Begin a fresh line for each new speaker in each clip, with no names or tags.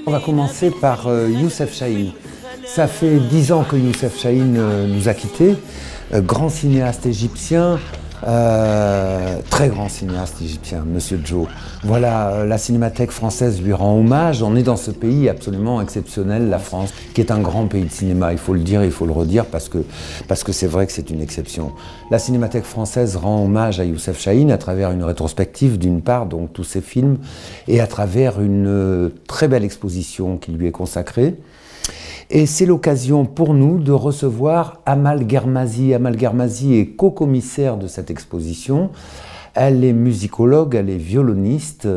On va commencer par Youssef Chahine. Ça fait 10 ans que Youssef Chahine nous a quittés. Grand cinéaste égyptien, très grand cinéaste égyptien, Monsieur Joe. Voilà, la Cinémathèque française lui rend hommage. On est dans ce pays absolument exceptionnel, la France, qui est un grand pays de cinéma. Il faut le dire, il faut le redire, parce que c'est vrai que c'est une exception. La Cinémathèque française rend hommage à Youssef Chahine à travers une rétrospective, d'une part, donc tous ses films, et à travers une très belle exposition qui lui est consacrée. Et c'est l'occasion pour nous de recevoir Amal Guermazi. Amal Guermazi est co-commissaire de cette exposition. Elle est musicologue, elle est violoniste,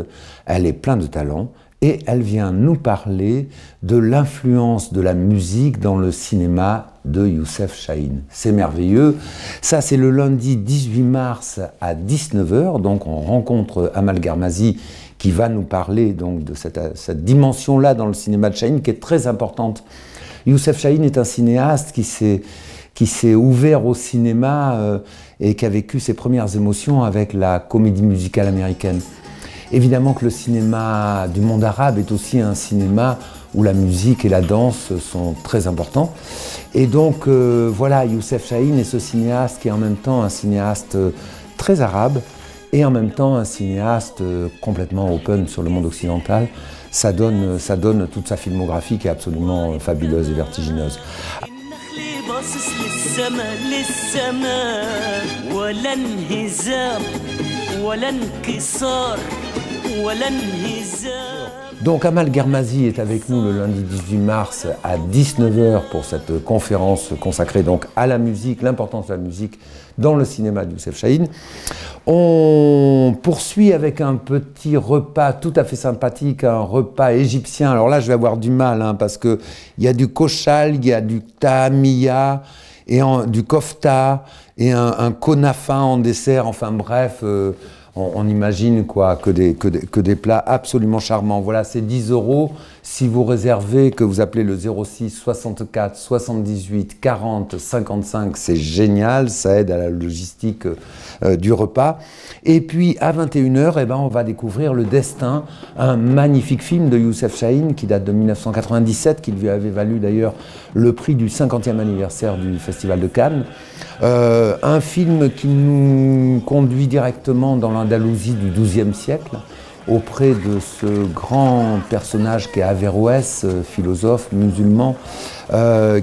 elle est pleine de talent et elle vient nous parler de l'influence de la musique dans le cinéma de Youssef Chahine. C'est merveilleux. Ça, c'est le lundi 18 mars à 19 h. Donc, on rencontre Amal Guermazi qui va nous parler donc, de cette dimension-là dans le cinéma de Chahine qui est très importante. Youssef Chahine est un cinéaste qui s'est ouvert au cinéma et qui a vécu ses premières émotions avec la comédie musicale américaine. Évidemment que le cinéma du monde arabe est aussi un cinéma où la musique et la danse sont très importants. Et donc voilà, Youssef Chahine est ce cinéaste qui est en même temps un cinéaste très arabe et en même temps un cinéaste complètement open sur le monde occidental. Ça donne toute sa filmographie qui est absolument fabuleuse et vertigineuse. Donc Amal Guermazi est avec nous le lundi 18 mars à 19 h pour cette conférence consacrée donc à la musique, l'importance de la musique dans le cinéma de Youssef Chahine. On poursuit avec un petit repas tout à fait sympathique, un repas égyptien. Alors là, je vais avoir du mal parce qu'il y a du kochal, il y a du tahamiya, et du kofta, et un konafa en dessert. Enfin bref, on imagine quoi, que des plats absolument charmants. Voilà, c'est 10 € si vous réservez, que vous appelez le 06 64 78 40 55, c'est génial, ça aide à la logistique du repas. Et puis à 21 h, eh ben, on va découvrir Le Destin, un magnifique film de Youssef Chahine qui date de 1997, qui lui avait valu d'ailleurs le prix du 50e anniversaire du Festival de Cannes. Un film qui nous conduit directement dans l'Andalousie du XIIe siècle, auprès de ce grand personnage qui est Averroès, philosophe musulman,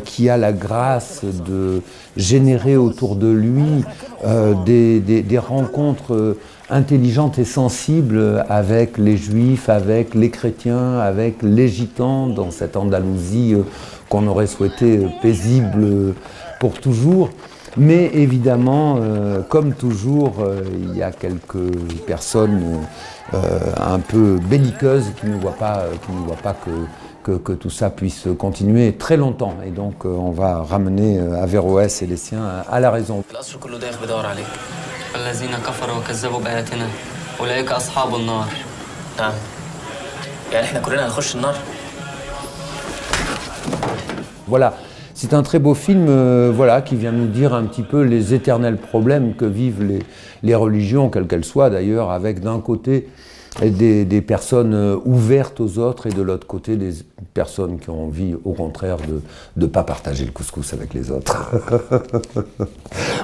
qui a la grâce de générer autour de lui des rencontres intelligentes et sensibles avec les juifs, avec les chrétiens, avec les gitans, dans cette Andalousie qu'on aurait souhaité paisible pour toujours. Mais évidemment, comme toujours, il y a quelques personnes un peu belliqueuses qui ne voient pas que tout ça puisse continuer très longtemps. Et donc on va ramener Averroès et les siens à la raison. Voilà. C'est un très beau film voilà, qui vient nous dire un petit peu les éternels problèmes que vivent les religions, quelles qu'elles soient d'ailleurs, avec d'un côté des personnes ouvertes aux autres et de l'autre côté des personnes qui ont envie au contraire de ne pas partager le couscous avec les autres.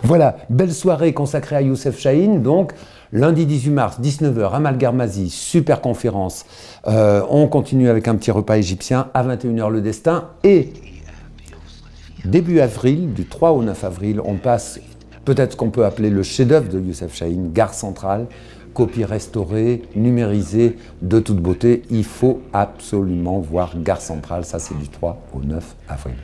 Voilà, belle soirée consacrée à Youssef Chahine, donc lundi 18 mars, 19 h, Amal Guermazi, super conférence. On continue avec un petit repas égyptien, à 21 h Le Destin, et début avril, du 3 au 9 avril, on passe peut-être ce qu'on peut appeler le chef-d'œuvre de Youssef Chahine, Gare Centrale, copie restaurée, numérisée, de toute beauté. Il faut absolument voir Gare Centrale, ça c'est du 3 au 9 avril.